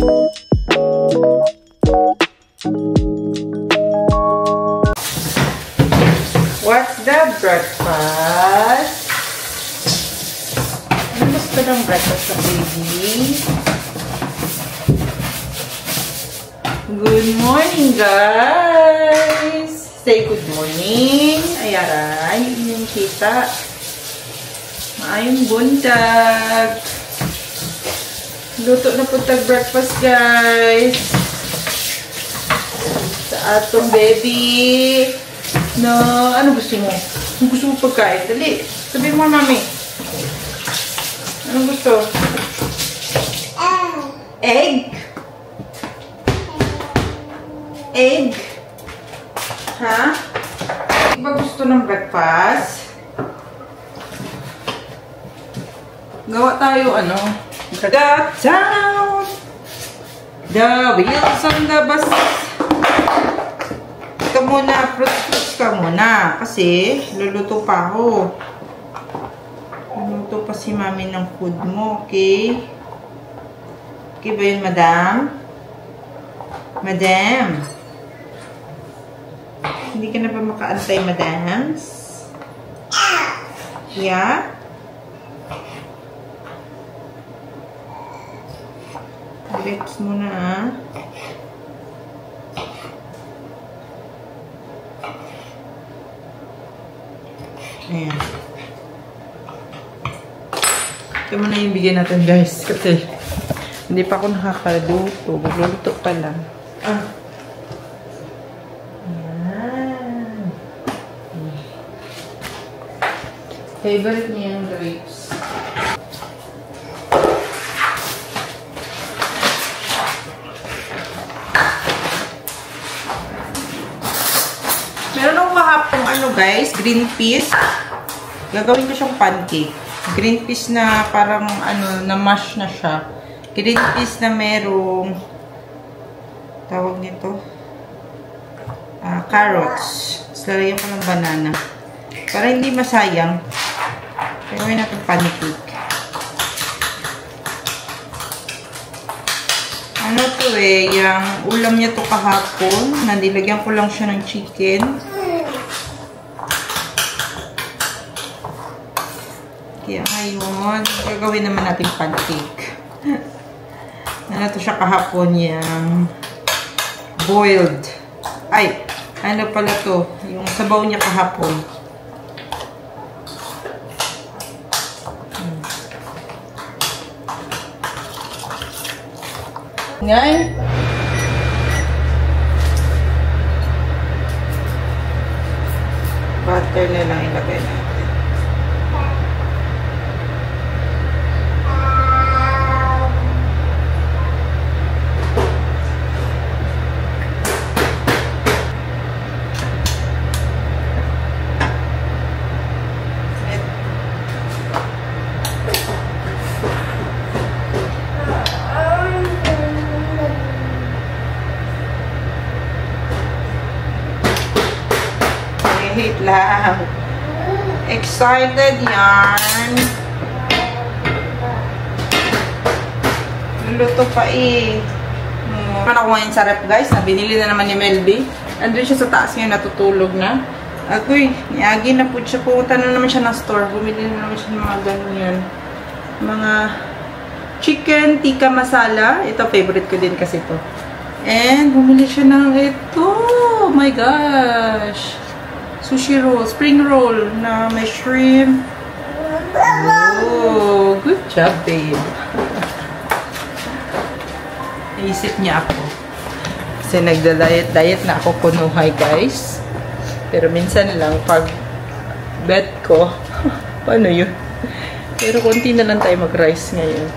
What's the breakfast? Ano gusto ng breakfast sa baby? Good morning, guys! Say good morning. Ayaray, yung kita. Maayong buntag. Luto na po tag-breakfast, guys. Sa atong baby. No, ano gusto mo? Ano gusto mo pagkain? Dali. Sabihin mo, mami. Ano gusto? Egg? Egg? Ha? Iba gusto ng breakfast? Gawa tayo, ano? Got down! The wheels on the bus. Ito muna, fruits ka muna. Kasi, luluto pa ako. Luluto pa si mami ng food mo, okay? Okay ba yun, madam? Madam? Hindi ka na ba makaantay, madams? Yeah? Relax muna, ah. Ayan. Ito muna yung bigyan natin, guys. Kasi hindi pa ako nakakaluto. Magluluto pa lang. Ah. Ayan. Favorite niya yung grapes. Meron akong kahapong ano, guys, green peas. Gagawin ko siyang pancake. Green peas na parang ano, na mash na siya. Green peas na merong tawag nito carrots. Tapos lalagyan ko ng banana. Para hindi masayang. Gagawin natin pancake. Ano to eh, yung ulam niya to kahapon. Nilagyan ko lang siya ng chicken. Kaya ngayon, gagawin naman natin pancake. Ano to siya kahapon, yung boiled. Ay, ano pala to? Yung sabaw niya kahapon. Ngay? Butter na lang ilagay natin. Hate lang. Excited yan. Luluto pa eh. Ano ako ngayon sa rep, guys? Binili na naman ni Melby. Andun siya sa taas ngayon, natutulog na. Agoy, niagi na po siya. Pumunta na naman siya ng store. Bumili na naman siya ng mga ganyan. Mga chicken tikka masala. Ito, favorite ko din kasi ito. And, bumili siya ng ito. Oh my gosh. Sushi roll, spring roll na may shrimp. Oh, good job, babe. Naisip niya ako. Kasi nagda-diet na ako kunuhay, guys. Pero minsan lang, pag bet ko, paano yun? Pero konti na lang tayo mag-rice ngayon.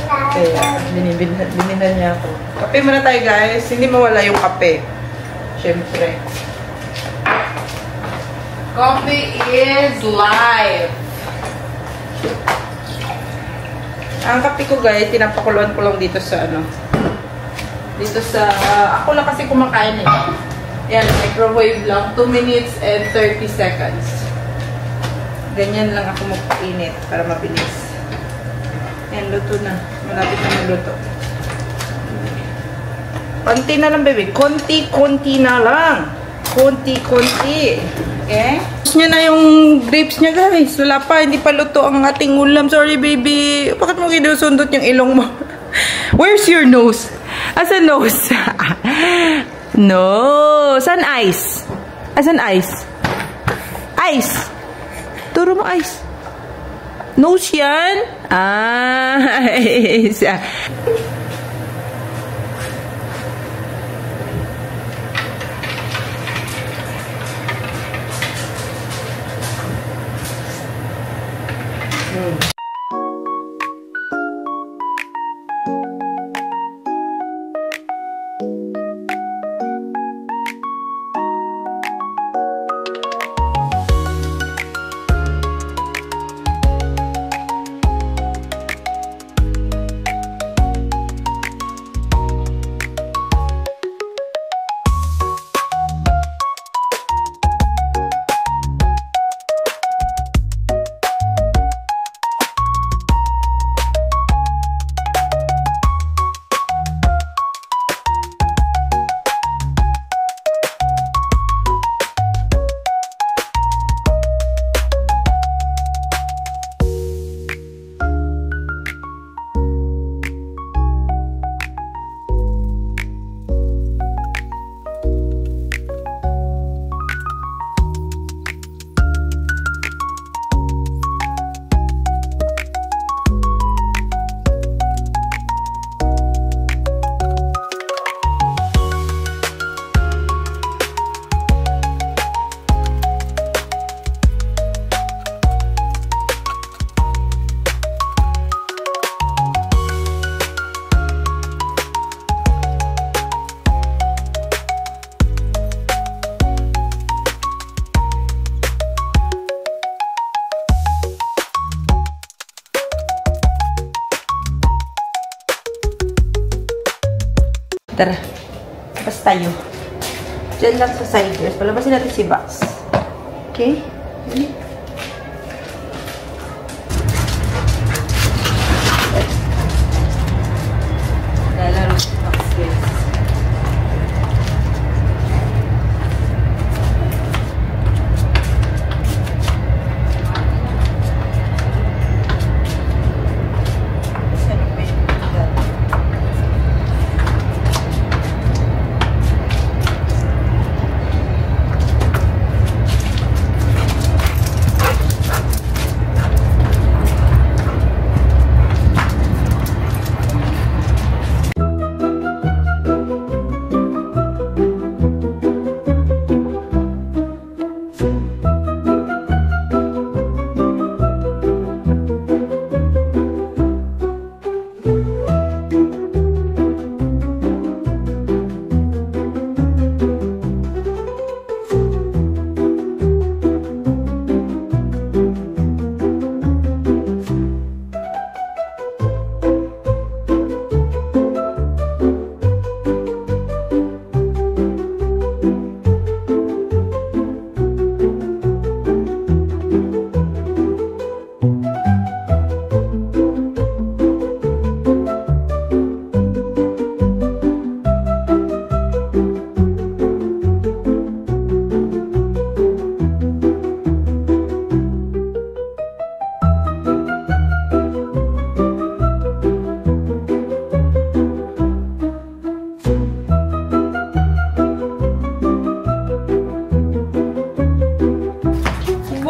Kaya, bininan niya ako. Kape muna tayo, guys. Hindi mawala yung kape. Siyempre. Coffee is life. Ang kape ko, guys, tinapakuluan ko lang dito sa ano. Dito sa ako lang kasi kumakain eh. Yan, microwave lang 2 minutes and 30 seconds. Ganyan lang ako magpainit para mabilis. Yan, luto na. Malapit na maluto. Konti na lang, baby. Konti na lang. Konti. Okay? Tapos niya na yung grapes niya, guys. Wala pa. Hindi pa luto ang ating ulam. Sorry, baby. Bakit mo kinusundot yung ilong mo? Where's your nose? Asan nose? No. Saan ice? Asan ice? Ice. Turo mo ice. Nose yan? Ice. Tara. Labas tayo. Diyan lang sa side doors. Palabasin natin si Box. Okay? Lalaro si Box, guys.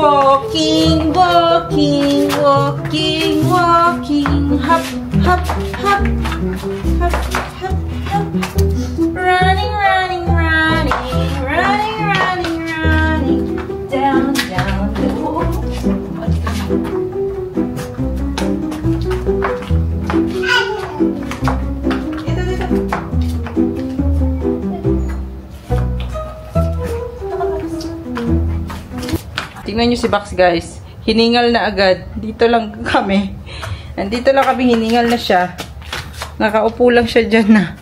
Walking, walking, walking, walking, hop, hop, hop, hop, hop, hop. Running, running, running, running, running, running, down, down the wall. Ito, dito. Tingnan nyo si Box, guys. Hiningal na agad. Dito lang kami. Nandito lang kami, hiningal na siya. Nakaupo lang siya dyan na.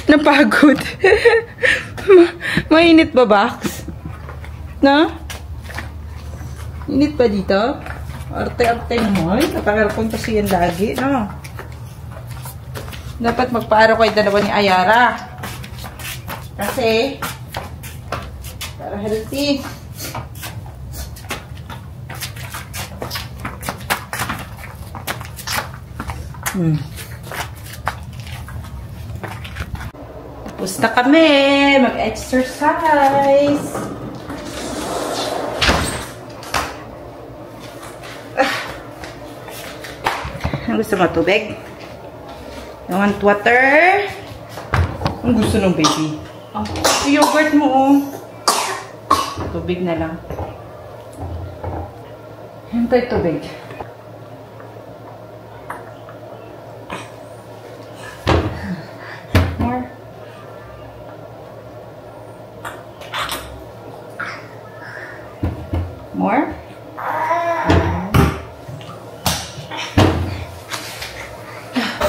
Napagod. Mainit ba, Box? Na? Init pa dito? Arte-arte naman. Napangarapon kasi yan lagi, no? Dapat magpaaraw kayo dalawa ni Ayara. Kasi, para healthy. Tapos na kami. Mag-exercise. Gusto mo tubig? You want water? Ang gusto ng baby? Oh, yogurt mo, oh. Tubig na lang. Hintay tubig. More. More?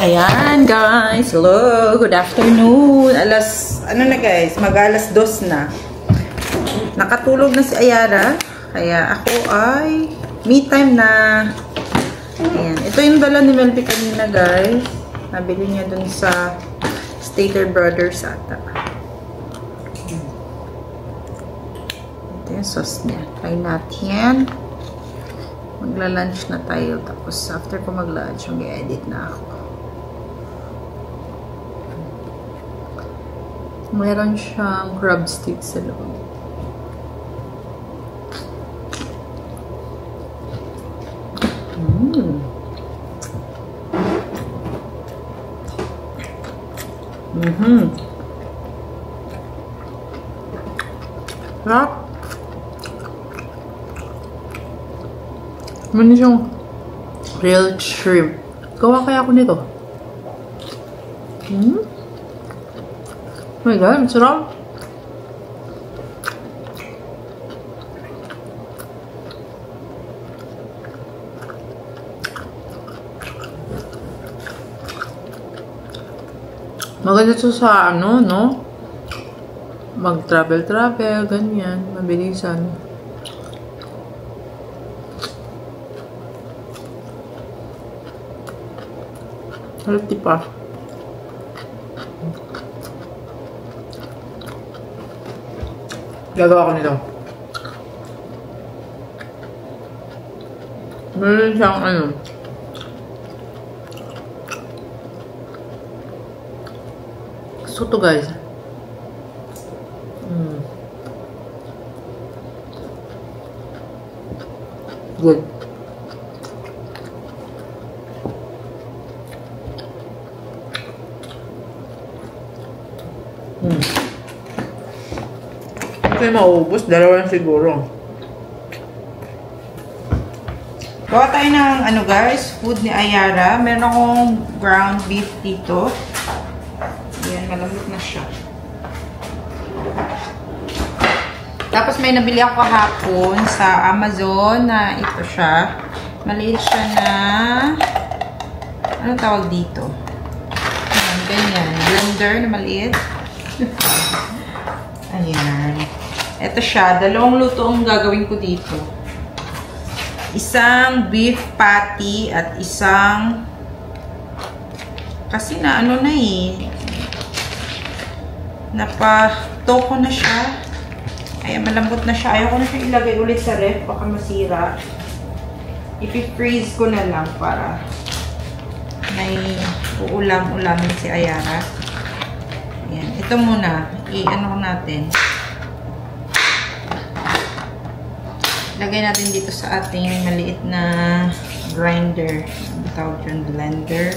Ayan, guys. Hello. Good afternoon. Ano na, guys? Mag-alas 2 na. Nakatulog na si Ayara. Kaya ako ay me time na. Ayan. Ito yung dala ni Melby kanina, guys. Nabili niya dun sa Stater Brothers ata. Ito yung sauce niya. Try natin. Magla-lunch na tayo. Tapos, after ko mag-lunch, mag-edit na ako. Meron siyang crab stick sa loob. Sarap. Ano siyang grilled shrimp. Gawa kaya ako nito. Oh my god, sarap. Maganda ito sa ano, no? Mag-travel, ganyan. Mabilisan. Healthy pa. Gagawa ko nito. Meron siyang ano. So to guys. Good. Kasi maubos, dalawa lang siguro. Gawa tayo ng ano guys, food ni Ayara. Meron akong ground beef dito. Ayan, malambot na siya. Tapos may nabili ako kahapon sa Amazon na ito siya. Maliit siya na, anong tawag dito? Ayan, ganyan. Blender na maliit. Ayan. Ito siya. Dalawang luto ang gagawin ko dito. Isang beef patty at isang kasi na ano na eh. Napa-toko na siya. Ayan, malambot na siya. Ayaw ko na siya ilagay ulit sa ref. Baka masira. Ipi-freeze ko na lang para may uulam-ulamin si Ayara. Ayan. Ito muna. I-ano natin. Lagay natin dito sa ating maliit na grinder. Ang tawag yun, blender.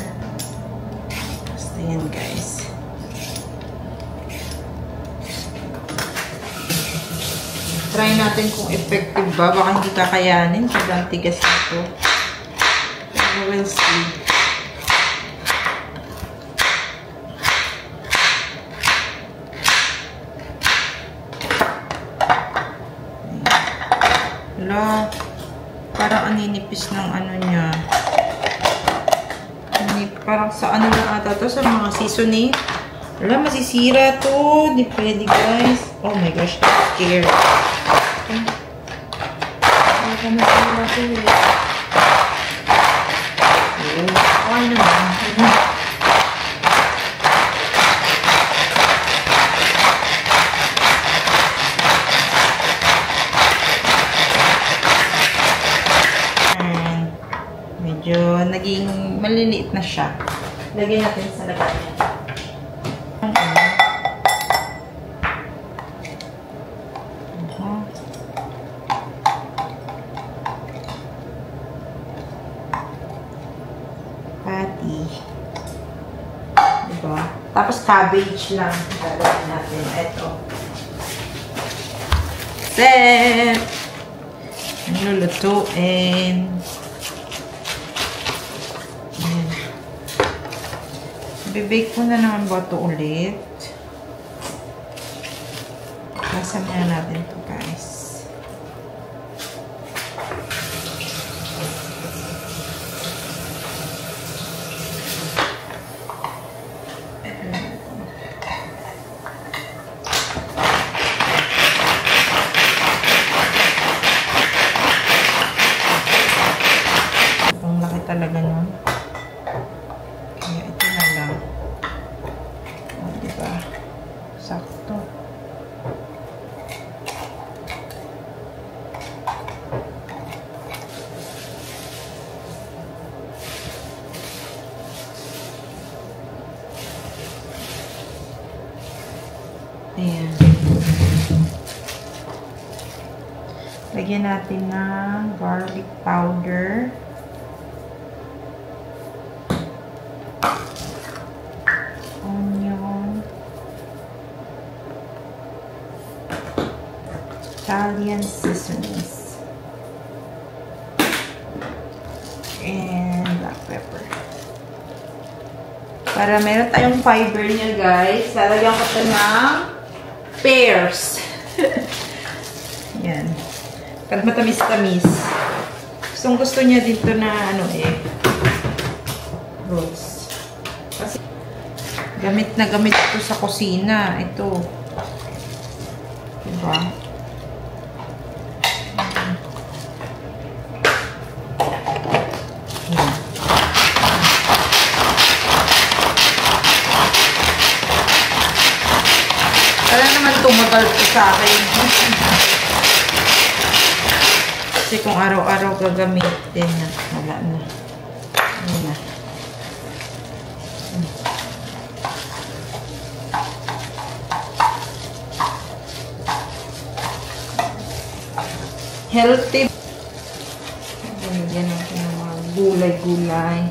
Basta yan, guys. Try natin kung effective ba. Baka hindi kakayanin. Sobrang tigas ito. Pero we'll see. Hala. Parang aninipis ng ano niya. Parang sa ano lang ata to. Sa mga seasoning. Wala, masisira to. Di pwede, guys. Oh my gosh, I'm scared. Baka masira to. Okay naman. maliliit na siya. Lagyan natin sa lagayan. Patty. Diba? Tapos cabbage lang. Lalagyan natin. Ito. Set! Lulutuin. Ayan. Bibake ko na naman ba ito ulit? Kasama na natin ito, guys. Talaga nun. Kaya ito na lang. O, diba? Sakto. Ayan. Lagyan natin ng garlic powder. Italian seasonings and black pepper. Para meron tayong fiber niya, guys. Lalagyan ko ito ng pears. Yan. Para matamis-tamis. Gusto niya dito na ano rose. Kasi gamit na gamit ito sa kusina. Ito. Diba? Wala naman tumutal ito sa akin. Kasi kung araw-araw gagamitin na, wala na. Ayan na. Healthy. Ganyan natin ng mga gulay-gulay.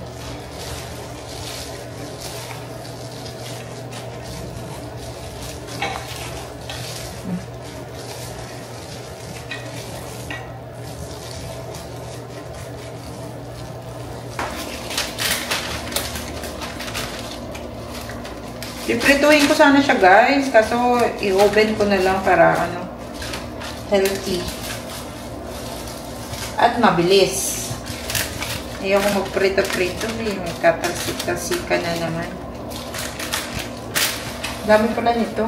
Iprituhin ko sana siya, guys. Kaso, i-oven ko na lang para, healthy. At mabilis. Ayoko magprito-prito. May katalsik-talsika na naman. Dami pala nito.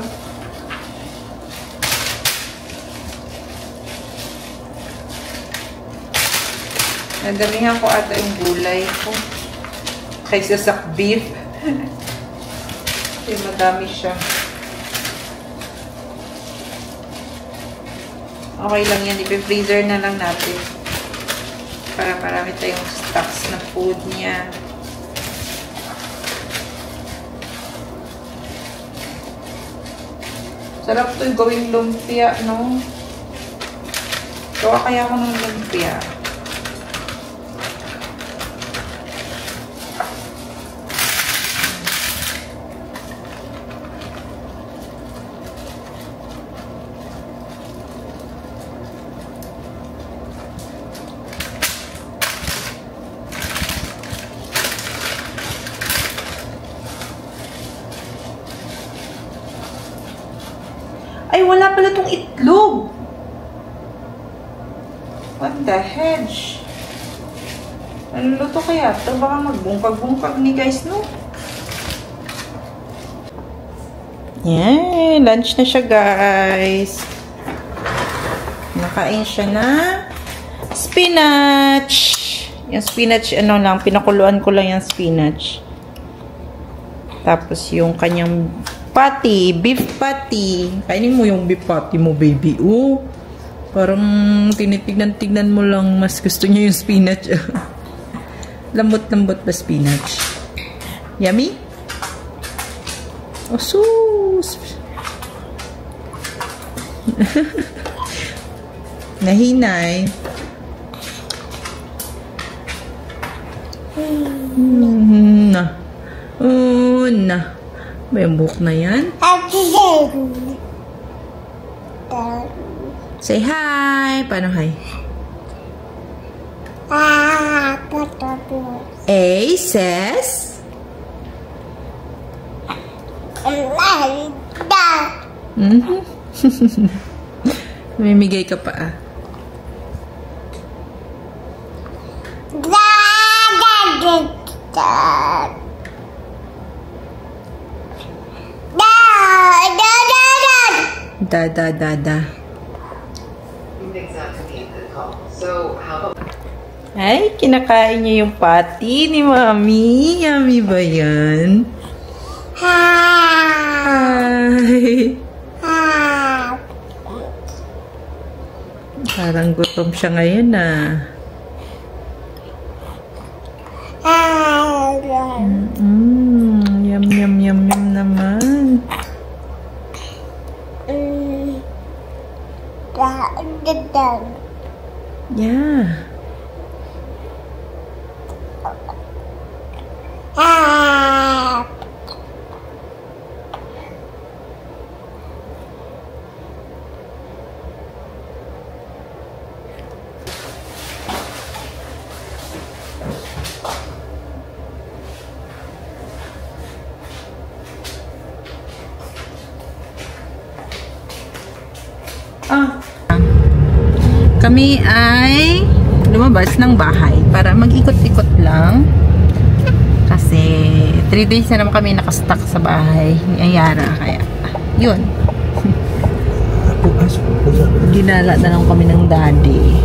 Nadamihan ko ata yung gulay ko. Kaysa sa beef. Kasi madami siya. Okay lang yan. I-freezer na lang natin. Para marami tayong stocks na food niya. Sarap ito yung gawing lumpia, no? Gawa kaya ako ng lumpia. Ay, wala pala itong itlog. What the hedge? Ano luto kaya ito? Baka magbungkag-bungkag ni guys, no? Yan. Lunch na siya, guys. Nakain siya na spinach. Yung spinach, pinakuluan ko lang yung spinach. Tapos yung kanyang patty, beef patty. Kainin mo yung beef patty mo, baby. Oh, parang tinitignan-tignan mo lang. Mas gusto niya yung spinach. Lambot-lambot ba spinach? Yummy? Oh, sus! Nahinay. Na. Na. May buhok na yan? Say hi! Paano hi? A says... Mamimigay ka pa ah. Da. Ay, kinakain niya yung patty ni Mami. Yummy ba yan? Hi! Parang gutom siya ngayon ah. Yum naman. Yeah. Kami ay lumabas ng bahay para mag-ikot-ikot lang kasi 3 days na naman kami nakastuck sa bahay ni Ayara, kaya yun. Ginala na lang kami ng daddy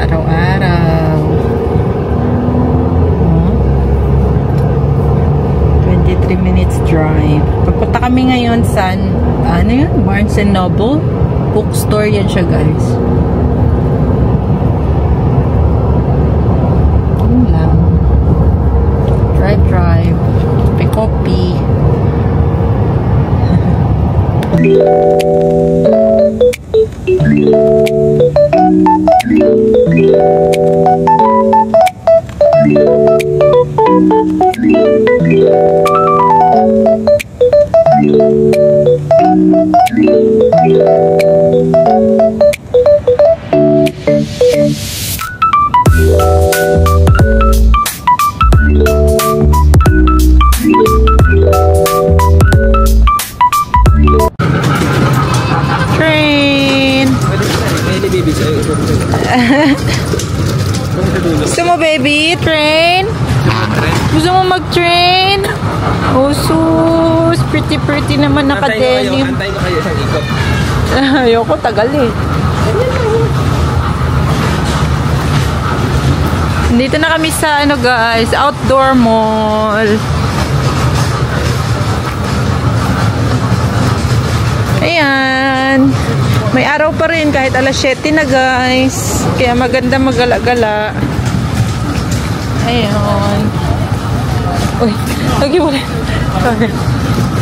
araw-araw. 23 minutes drive. Pagpunta kami ngayon sa ano yun? Barnes and Noble bookstore yan siya, guys. Yun lang. Drive. Kopi. Gusto mo, baby? Train? Gusto mo mag-train? Oh, sus. Pretty naman naka-denim. Antay ko kayo isang ikot. Ayoko, tagal eh. Dito na kami sa, ano guys, outdoor mall. Ayan. May araw pa rin kahit alas 7 na, guys. Kaya maganda magala-gala. Ayan. Uy, lagi wala.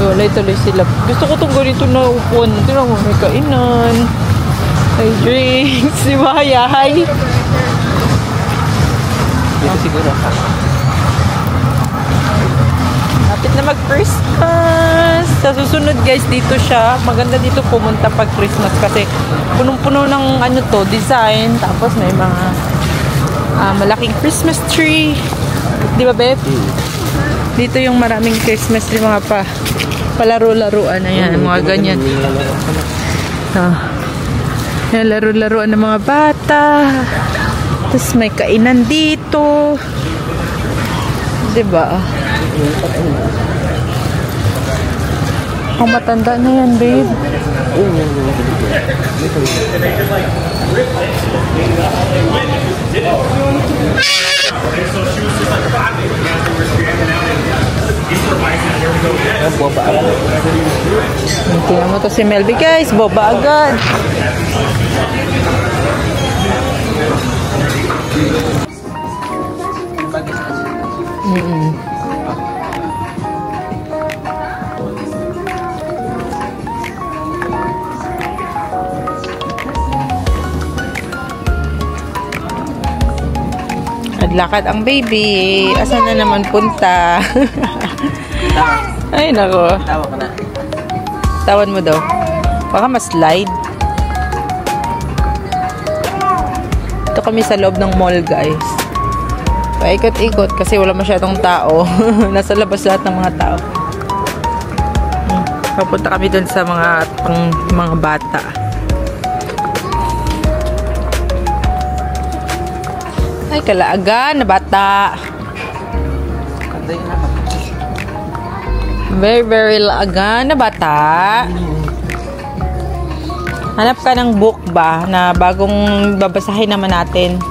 Walay tuloy sila. Gusto ko itong ganito na upuan. Tignan mo, may kainan. May drinks. Si Maya, hi. Dito siguro. Lapit na mag-Christmas. Sa susunod, guys, dito siya. Maganda dito pumunta pag Christmas kasi punong-puno ng ano to, design. Tapos may mga malaking Christmas tree. Di ba, Beb? Dito yung maraming Christmas tree, mga palaro-laruan na yan, mga ganyan. Yan, laro-laruan ng mga bata. Tapos may kainan dito. Diba? Ang matanda na yan, babe. Boba agad. Tingnan mo to si Melby, guys. Boba agad. Lakad ang baby. Asan na naman punta? Ay, nako. Tawa ka na. Tawan mo daw. Baka ma-slide. Ito kami sa loob ng mall, guys. Paikot-ikot kasi wala masyadong tao. Nasa labas lahat ng mga tao. Papunta kami dun sa mga bata. Ay, kalaagan na bata. Very, very laagan na bata. Hanap ka ng book ba na bagong babasahin naman natin.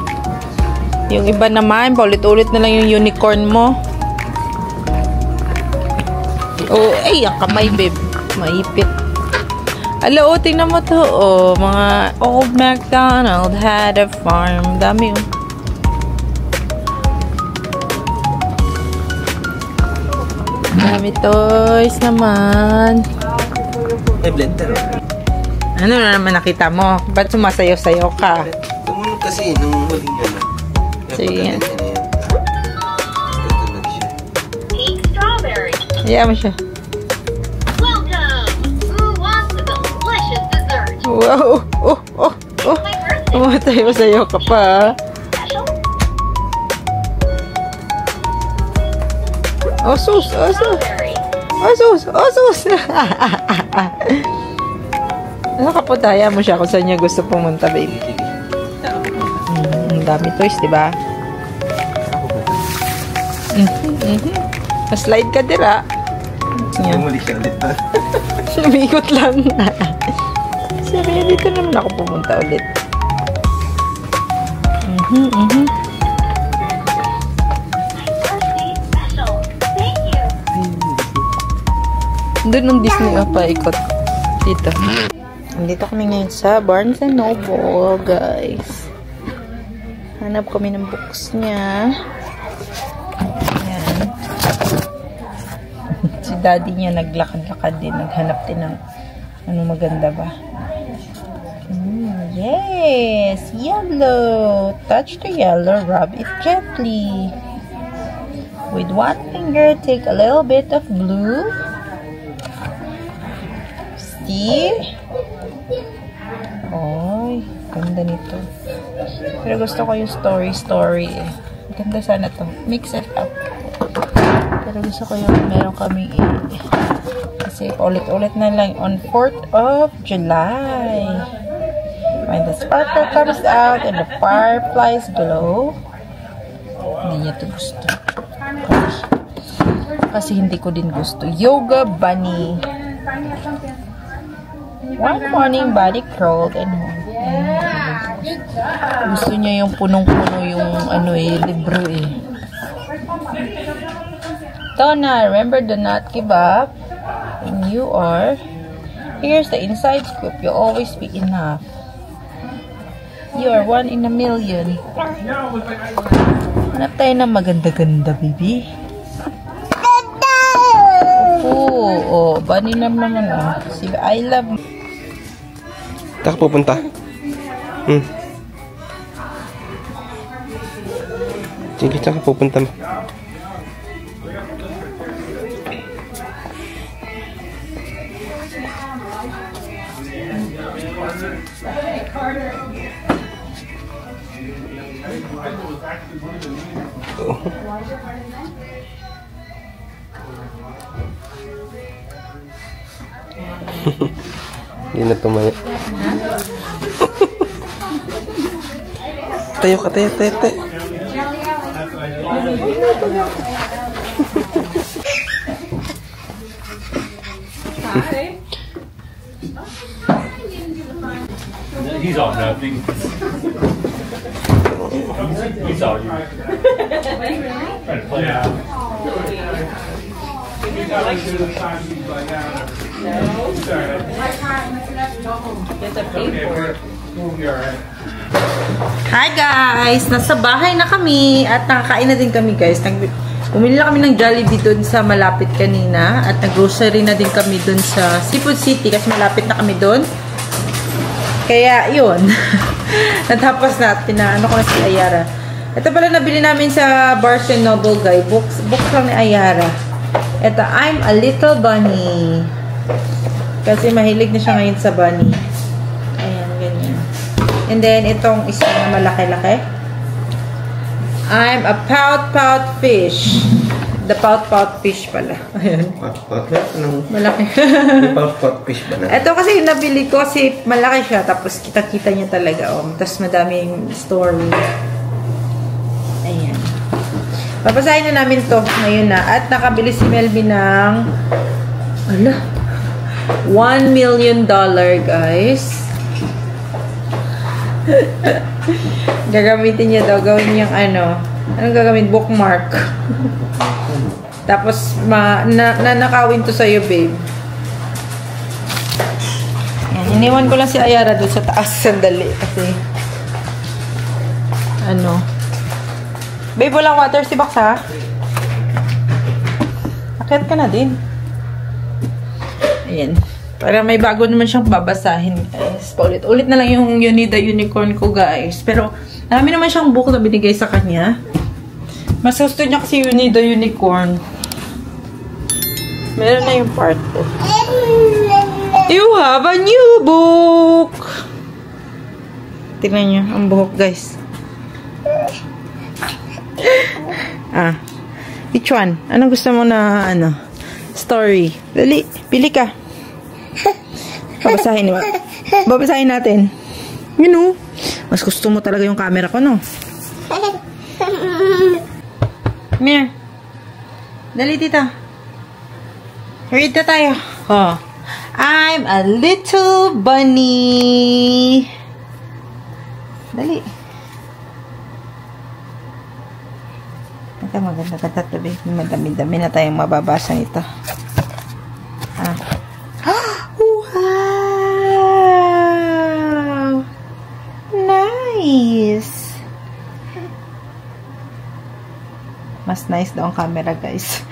Yung iba naman, paulit-ulit na lang yung unicorn mo. Oh, ay, ang kamay, babe. Maipit. Alo, tingnan mo to. Oh, mga Old MacDonald had a farm. Dami yun. Dami toys naman. May blender. Ano na naman nakita mo? Ba't sumasayaw-sayaw ka? Tumunog kasi nung huling gano'n. Sige. Tutulog siya. Pink strawberry. Hayaan mo siya. Welcome. Who wants a delicious dessert? Wow! Oh! Oh! Oh! My birthday Sumasayaw-sayaw ka pa. special. Oh, sus! Oh, sus! Strawberry. Oh, sus! Oh, sus! Ano ka po? Hayaan mo siya kung saan niya gusto pumunta, baby. Sige. Ang dami toys, diba? Slide ka dira. Tumuli siya ulit pa. Lumikot lang. Sabi niya, dito naman ako pumunta ulit. Birthday special. Thank you. Doon ng Disney pa ikot. Dito. Dito kami ngayon sa Barnes & Noble, guys. Hanap kami ng books niya. Ayan. Si daddy niya naglakad-lakad din. Naghanap din ng ano maganda ba. Yes! Yellow! Touch the yellow. Rub it gently. With one finger, take a little bit of blue. See? Oy, ganda nito. Pero gusto ko yung story eh. Ganda sana to. Mix it up. Pero gusto ko yung meron kaming kasi ulit-ulit na lang on 4th of July. When the sparkle comes out and the fireflies glow. Hindi niya ito gusto. Kasi hindi ko din gusto. Yoga Bunny. One morning, Buddy crawled and gusto niya yung punong-puno yung libro eh. Tona, remember, do not give up. When you are, here's the inside scoop. You always be enough. You are one in a million. Hanap tayo na maganda-ganda, baby. Opo, Bunny naman Sige, I love. Taka pupunta. Sige, taka pupunta mo. Hindi na tumayo. Tayo ka, tayo. He's on nothing. He saw you. Trying to play out. Hi guys! Nasa bahay na kami at nakakain na din kami guys. Bumili na kami ng Jollibee dun sa malapit kanina. At nag-grocery na din kami dun sa Seafood City kasi malapit na kami dun. Kaya, yun. Natapos na. Pinaano ko na si Ayara. Ito pala nabili namin sa Barnes & Noble, guys. Books lang ni Ayara. Ito, I'm a Little Bunny. Kasi mahilig na siya ngayon sa bunny. Ayan, ganyan. And then, itong isa na malaki-laki. I'm a pout-pout fish. The pout-pout fish pala. Ayan. Pot-pot? Anong Malaki. pot-pot fish ba na? Ito kasi yung nabili ko kasi malaki siya. Tapos kita-kita niya talaga. Oh. Tapos madaming story. Ayan. Papasahin na namin to ngayon na. At nakabili si Melvin ng $1 million, guys. Gagamitin niya daw. Gawin niyang anong gagawin? Bookmark. Tapos, nanakawin to sa'yo, babe. Yan. Iniwan ko lang si Ayara doon sa taas. Sandali. Kasi, babe, walang water si Box, ha? Akyat ka na din. Ayan. Para may bago naman siyang babasahin, guys. Paulit-ulit na lang yung You Need a Unicorn ko, guys. Pero, marami naman siyang book na binigay sa kanya. Mas gusto niya kasi You Need a Unicorn. Meron na yung part 2. You have a new book! Tingnan niyo, ang buhok, guys. Which one? Anong gusto mo na, story? Dali, pili ka. Babasahin natin. You know, mas gusto mo talaga yung camera ko, no? Come here. Dali, tita. Read na tayo. Oh. I'm a little bunny. Dali. Ito, maganda tabi. Madami-dami na tayong mababasa nito. Wow! Nice! Mas nice daw ang camera, guys.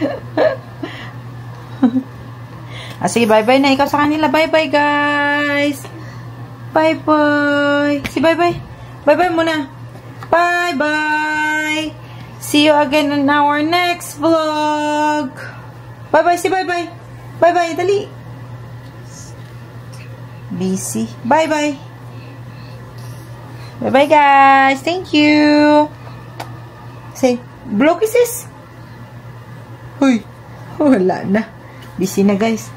Sige, bye-bye na. Ikaw sa kanila. Bye-bye, guys. Bye-bye. Si bye-bye. Bye-bye muna. Bye-bye. See you again in our next vlog. Bye-bye. Si bye-bye. Bye-bye. Dali. Busy. Bye-bye. Bye-bye, guys. Thank you. Say, blow kisses. Huy. Wala na. Busy na, guys.